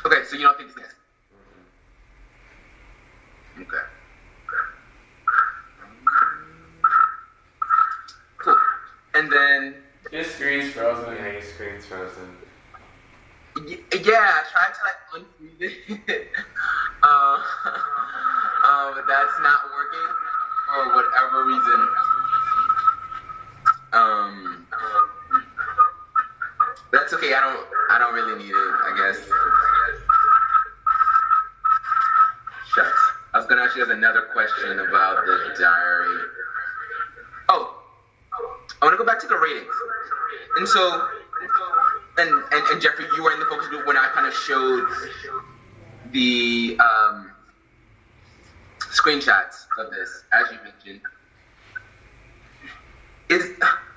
Okay, so you don't think it's nasty. Okay. Cool. And then your screen's frozen. Yeah, your screen's frozen. Yeah, I tried to like unfreeze it. But that's not working for whatever reason. That's okay. I don't really need it, I guess. Shucks. I was gonna ask you guys another question about the diary. Oh, I want to go back to the ratings. And so, and Jeffrey, you were in the focus group when I kind of showed the screenshots of this, as you mentioned.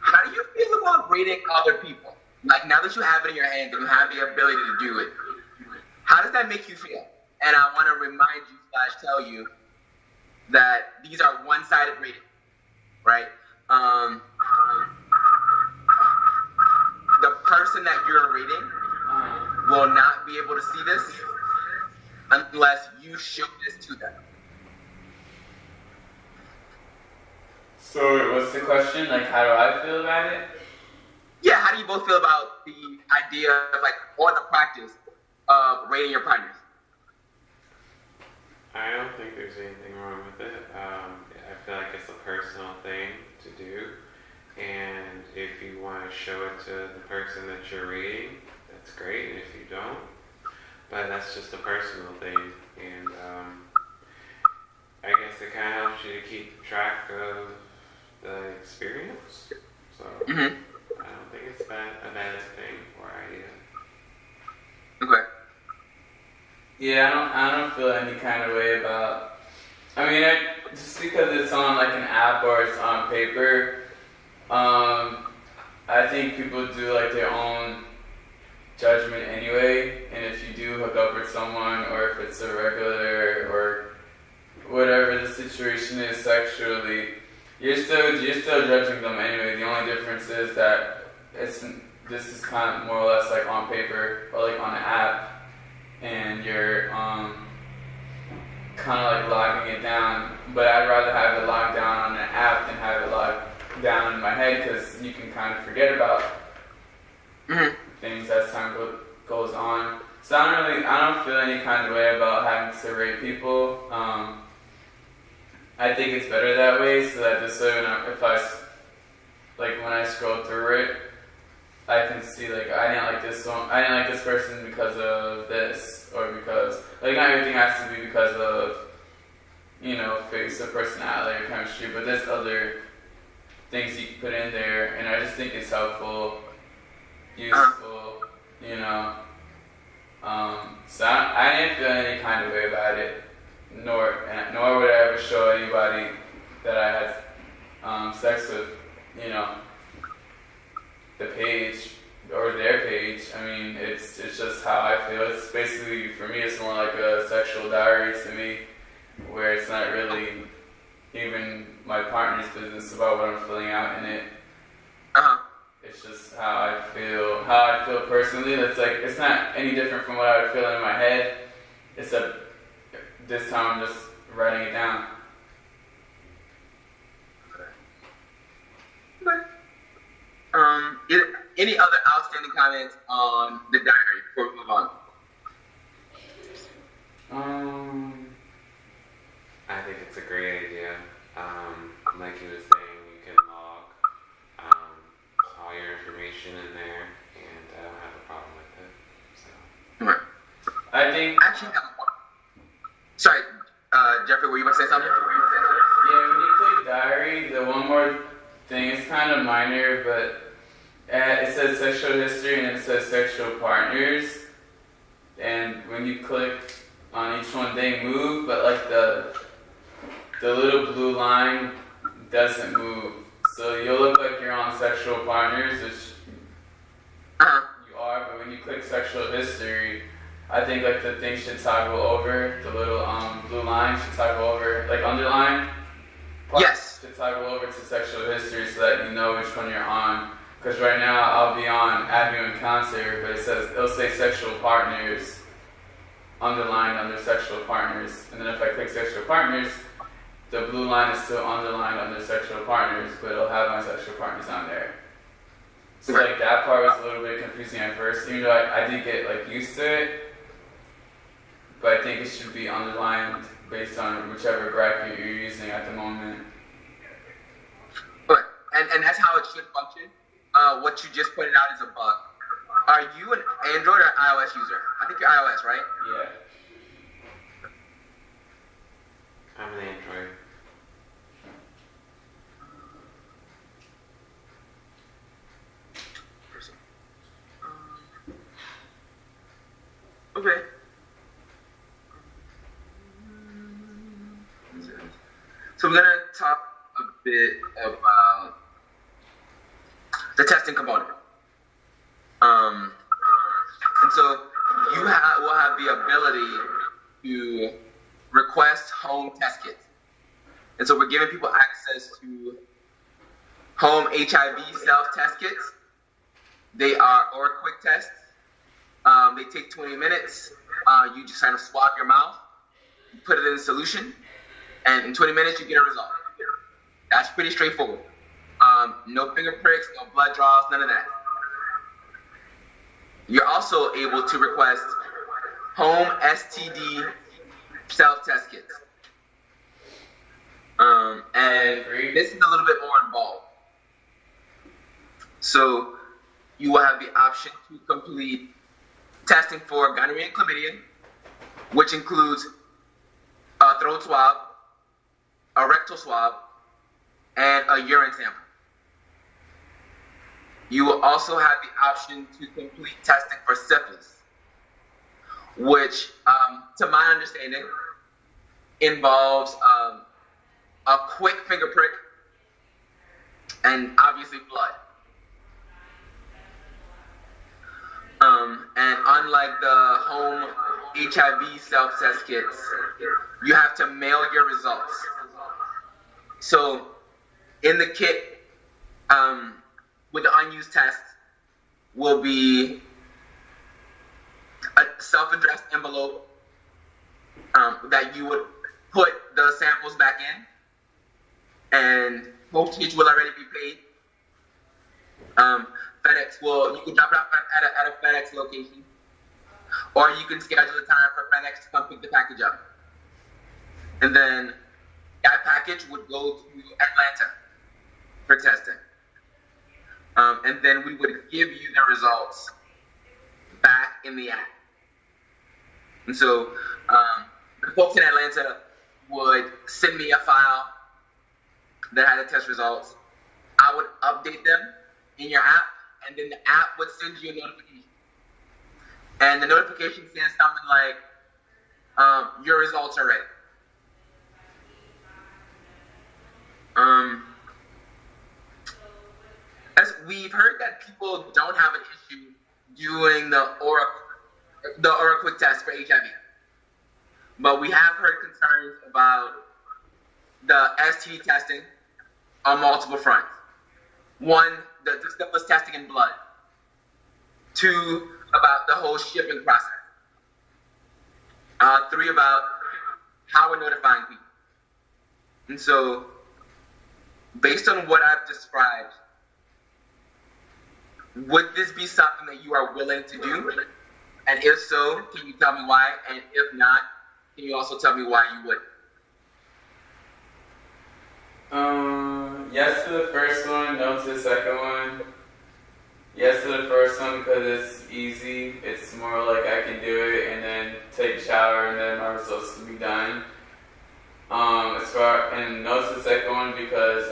How do you feel about rating other people? Like, now that you have it in your hand and you have the ability to do it, how does that make you feel? And I want to remind you / tell you that these are one-sided ratings, right? The person that you're rating will not be able to see this unless you show this to them. So what's the question? Like, how do I feel about it? Yeah, how do you both feel about the idea of, like, or the practice of rating your partners? I don't think there's anything wrong with it. I feel like it's a personal thing to do. And if you want to show it to the person that you're reading, that's great. And if you don't, but that's just a personal thing. And I guess it kind of helps you to keep track of the experience. So I don't think it's a bad thing or idea. Okay. Yeah, I don't feel any kind of way about. I mean, just because it's on like an app or it's on paper, I think people do like their own judgment anyway. And if you do hook up with someone, or if it's a regular or whatever the situation is sexually, you're still judging them anyway. The only difference is that this is kind of more or less like on paper or like on an app. And you're kind of like logging it down, but I'd rather have it logged down on an app than have it logged down in my head, because you can kind of forget about things as time goes on. So I don't feel any kind of way about having to rate people. I think it's better that way, so that this way when I scroll through it, I can see, like, I didn't like this person because of this, or because, like, not everything has to be because of, face or personality or chemistry, but there's other things you can put in there, and I just think it's helpful, useful, so I didn't feel any kind of way about it, nor would I ever show anybody that I had sex with, the page or their page. I mean, it's just how I feel. It's basically, for me, it's more like a sexual diary to me, where it's not really even my partner's business about what I'm filling out in it. It's just how I feel personally. It's not any different from what I would feel in my head, except this time I'm just writing it down. Any other outstanding comments on the diary before we move on? I think it's a great idea. Like you were saying, you can log all your information in there, and I don't have a problem with it. So. Right. I think. Actually, sorry, Jeffrey, were you about to say something? Yeah, when you click diary, the one more thing is kind of minor, but. It says sexual history and it says sexual partners, and when you click on each one, they move, but like the little blue line doesn't move. So you'll look like you're on sexual partners, which you are, but when you click sexual history, I think like the thing should toggle over, the little blue line should toggle over, like underline. Yes. Should toggle over to sexual history so that you know which one you're on. Because right now I'll be on Add New Encounter, but it'll say sexual partners, underlined under sexual partners. And then if I click sexual partners, the blue line is still underlined under sexual partners, but it'll have my sexual partners on there. So like that part was a little bit confusing at first, even though I did get like used to it. But I think it should be underlined based on whichever bracket you're using at the moment. But and that's how it should function. What you just pointed out is a bug. Are you an Android or iOS user? I think you're iOS, right? Yeah. I'm an Android. Okay. So we're gonna talk a bit about the testing component. And so you will have the ability to request home test kits. And so we're giving people access to home HIV self-test kits. They are or quick tests. They take 20 minutes. You just kind of swab your mouth, put it in a solution, and in 20 minutes you get a result. That's pretty straightforward. No finger pricks, no blood draws, none of that. You're also able to request home STD self-test kits. And this is a little bit more involved. So you will have the option to complete testing for gonorrhea and chlamydia, which includes a throat swab, a rectal swab, and a urine sample. You will also have the option to complete testing for syphilis, which, to my understanding, involves a quick finger prick and obviously blood. And unlike the home HIV self-test kits, you have to mail your results. So in the kit, with the unused test, will be a self-addressed envelope that you would put the samples back in, and postage will already be paid. FedEx you can drop it off at a FedEx location, or you can schedule a time for FedEx to come pick the package up. And then that package would go to Atlanta for testing. And then we would give you the results back in the app. And so the folks in Atlanta would send me a file that had the test results. I would update them in your app, and then the app would send you a notification. And the notification says something like, your results are ready. As we've heard that people don't have an issue doing the Aura quick test for HIV. But we have heard concerns about the STD testing on multiple fronts. One, the syphilis testing in blood. Two, about the whole shipping process. Three, about how we're notifying people. And so, based on what I've described, would this be something that you are willing to do? And if so, can you tell me why? And if not, can you also tell me why you would? Yes to the first one, no to the second one. Yes to the first one because it's easy. It's more like I can do it and then take a shower and then my results can be done. And no to the second one because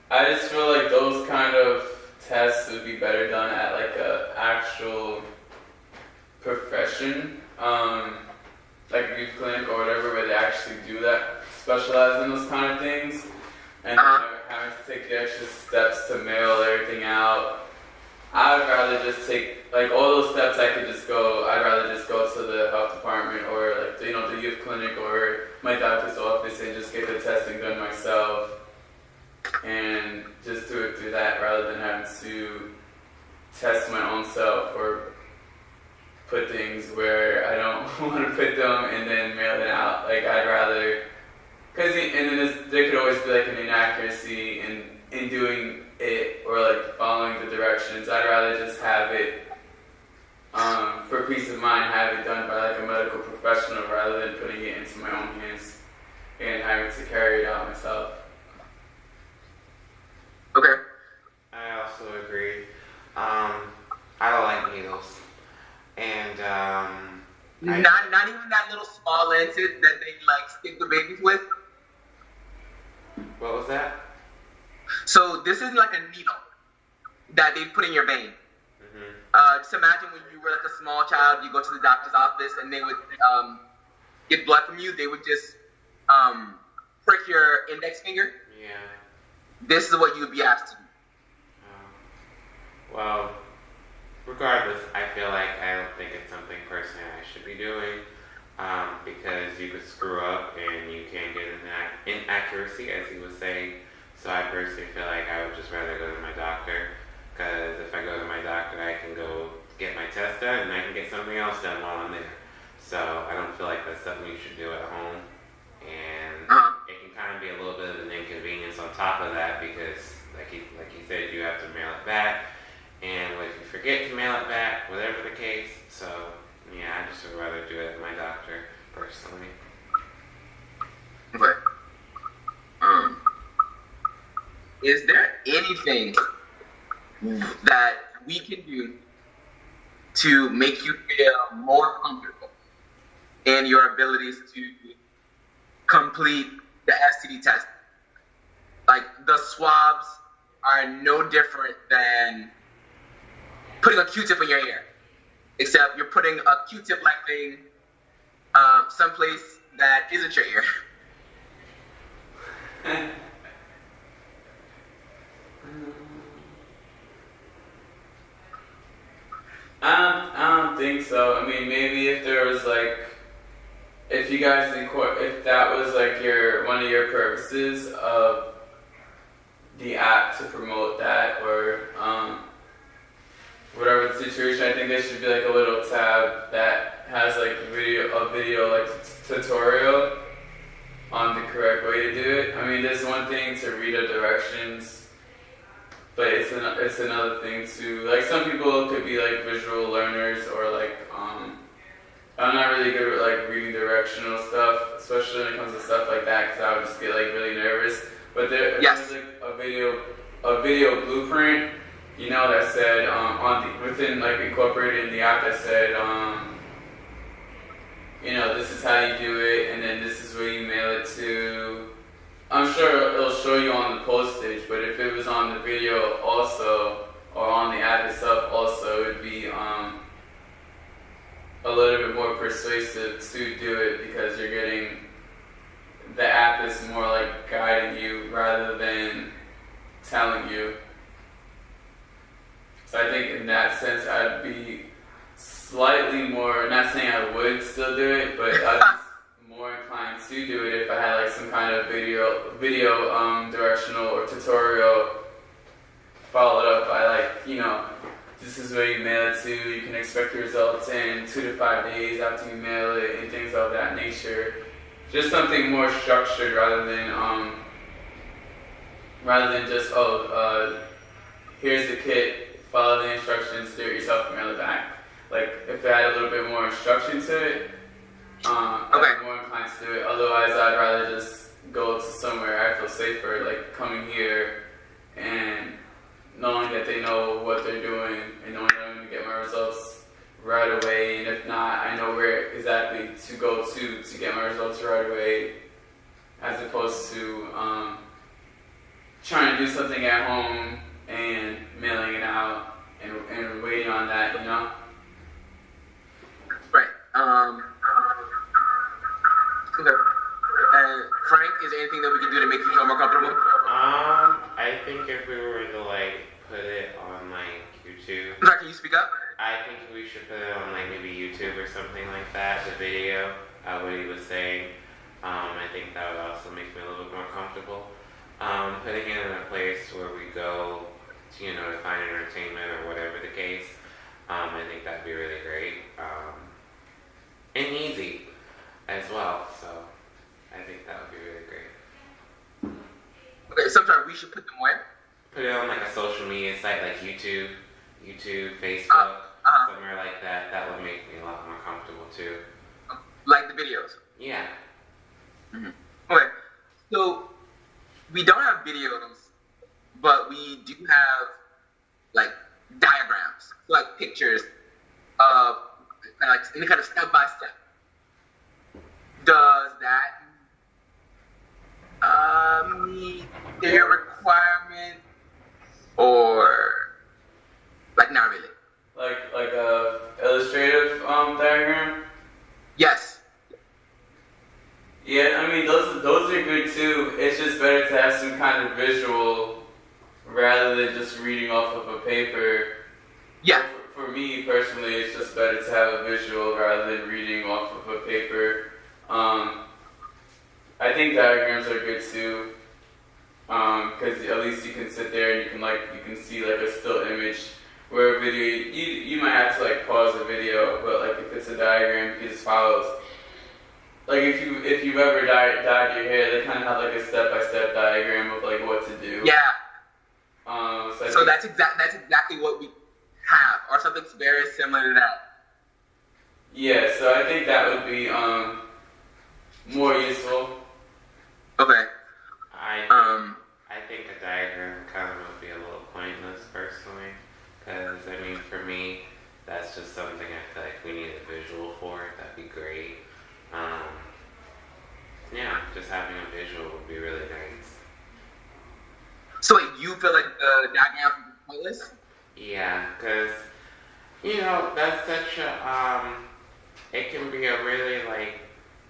I just feel like those kind of tests would be better done at like a actual profession, like a youth clinic or whatever, where they actually do that, specialize in those kind of things, and having to take the extra steps to mail everything out. I would rather just take, like, all those steps I'd rather just go to the health department or, like, the youth clinic or my doctor's office and just get the testing done myself and just do it through that rather than having to test my own self or put things where I don't want to put them and then mail it out. Like I'd rather, and then there could always be like an inaccuracy in doing it or like following the directions. I'd rather just have it, for peace of mind, have it done by like a medical professional rather than putting it into my own hands and having to carry it out myself. Okay. I also agree. I don't like needles. And not even that little small lancet that they like stick the babies with. What was that? So this is like a needle that they put in your vein. Just imagine when you were like a small child, you go to the doctor's office and they would get blood from you. They would just prick your index finger. Yeah. This is what you would be asked to do. Well, regardless, I feel like I don't think it's something personally I should be doing, because you could screw up and you can get an inaccuracy, as he was saying. So I personally feel like I would just rather go to my doctor, because if I go to my doctor, I can go get my test done and I can get something else done while I'm there. So I don't feel like that's something you should do at home. And it can kind of be a little bit of an inconvenience on top of that, because like he said, you have to mail it back. And if you forget to mail it back, whatever the case. So yeah, I just would rather do it at my doctor personally. Okay. Is there anything that we can do to make you feel more comfortable in your abilities to complete the STD test? Like the swabs are no different than putting a Q-tip in your ear, except you're putting a Q-tip-like thing someplace that isn't your ear. I don't think so. I mean, maybe if there was like, if you guys if that was like one of your purposes of the app to promote that, or whatever the situation, I think there should be like a little tab that has like a video like tutorial on the correct way to do it. I mean, there's one thing to read the directions, but it's another thing to, like, some people could be like visual learners, or like I'm not really good with like reading directional stuff, especially when it comes to stuff like that, because I would just get like really nervous. But there's like a video blueprint, you know, that said within like incorporated in the app that said, you know, this is how you do it, and then this is where you mail it to. I'm sure it'll show you on the postage, but if it was on the video also, or on the app itself also, it would be a little bit more persuasive to do it, because you're getting, the app is more like guiding you rather than telling you. So I think in that sense I'd be slightly more, not saying I would still do it, but I'd be more inclined to do it if I had like some kind of video directional or tutorial followed up by like, you know, this is where you mail it to, you can expect your results in 2 to 5 days after you mail it, and things of that nature. Just something more structured rather than just, here's the kit, follow the instructions, do it yourself, and mail it back. Like, if it had a little bit more instruction to it, I'd be more inclined to do it. Otherwise, I'd rather just go to somewhere I feel safer, like coming here and knowing that they know what they're doing, and knowing that I'm going to get my results right away, and if not, I know where exactly to go to get my results right away, as opposed to trying to do something at home and mailing it out and waiting on that, you know? Right. Okay. Frank, is there anything that we can do to make you feel more comfortable? I think if we were to like put it on like YouTube. Sorry, can you speak up? I think we should put it on like maybe YouTube or something like that, the video, what he was saying. I think that would also make me a little bit more comfortable. Putting it in a place where we go to, you know, to find entertainment or whatever the case. we should put them where? Put it on like a social media site like YouTube, Facebook, somewhere like that. That would make me a lot more comfortable too. Like the videos? Yeah. Mm-hmm. Okay, so we don't have videos, but we do have like diagrams, so, like pictures of like any kind of step by step. Does that meet their requirement, or like not really? Like a illustrative diagram. Yes. Yeah, I mean those are good too. It's just better to have some kind of visual rather than just reading off of a paper. Yeah. For me personally, it's just better to have a visual rather than reading off of a paper. I think diagrams are good too, because at least you can sit there and you can see like a still image. Where a video, you might have to like pause the video, but like if it's a diagram, it just follows. Like if you've ever dyed your hair, they kind of have like a step-by-step diagram of like what to do. Yeah. So that's exactly what we have, or something very similar to that. Yeah, so I think that would be more useful. Okay. I think a diagram kind of would be a little pointless personally, because I mean for me that's just something I feel like we need a visual for. That'd be great. Yeah, just having a visual would be really nice. So wait, you feel like the diagram is pointless? Yeah, because, you know, that's such a, it can be a really, like,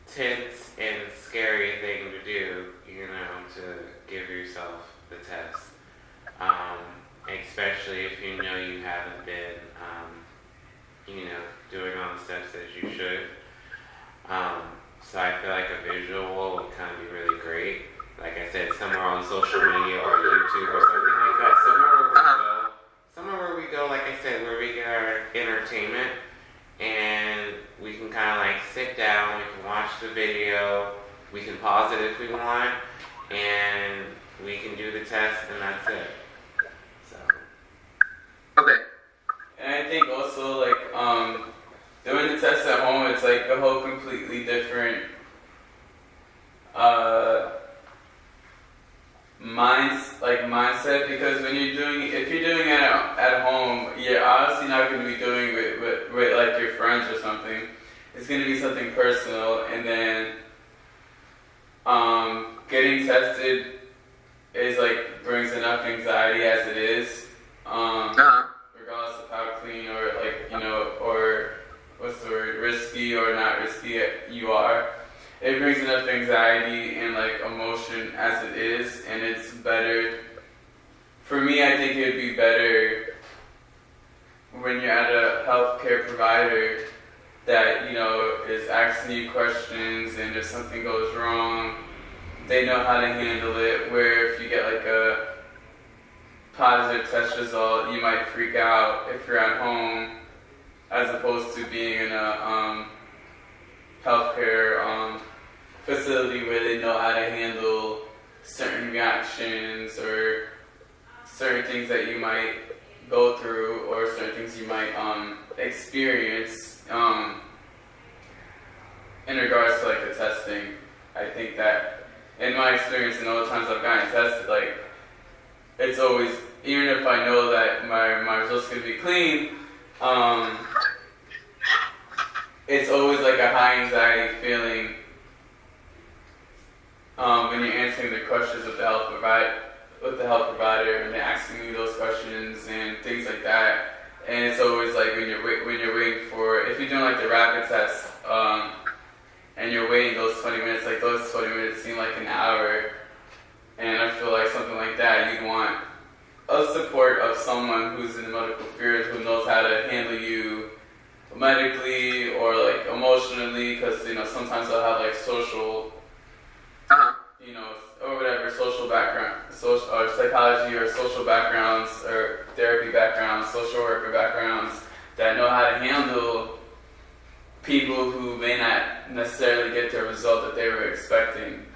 tense and scary thing to do, you know, to give yourself the test. Especially if you know you haven't been, you know, doing all the steps as you should. So I feel like a visual would kind of be really great. Like I said, somewhere on social media or YouTube or something like that. Somewhere where we go, like I said, where we get our entertainment and we can kind of like sit down, we can watch the video, we can pause it if we want, and we can do the test and that's it. So. Okay. And I think also like doing the test at home, it's like a whole completely different mindset, because when if you're doing it at home, you're obviously not going to be doing it with like your friends or something. It's going to be something personal, and then getting tested is like brings enough anxiety as it is, regardless of how clean or like, you know, or what's the word, risky or not risky you are. It brings enough anxiety and like emotion as it is, and it's better. For me, I think it would be better when you're at a healthcare provider that, you know, is asking you questions, and if something goes wrong, they know how to handle it. Where if you get like a positive test result, you might freak out if you're at home, as opposed to being in a healthcare facility where they know how to handle certain reactions or certain things that you might go through or certain things you might experience in regards to like the testing. I think that in my experience and all the times I've gotten tested, like it's always, even if I know that my results are going to be clean, it's always like a high anxiety feeling when you're answering the questions with the health provider, and they're asking you those questions and things like that. And it's always like when you're waiting for, if you're doing like the rapid test, and you're waiting those 20 minutes, like those 20 minutes seem like an hour. And I feel like something like that, you'd want a support of someone who's in the medical field, who knows how to handle you medically or like emotionally, because, you know, sometimes they'll have like social, you know, or whatever, social background, social or psychology or social backgrounds or therapy backgrounds, social worker backgrounds that know how to handle people who may not necessarily get the result that they were expecting.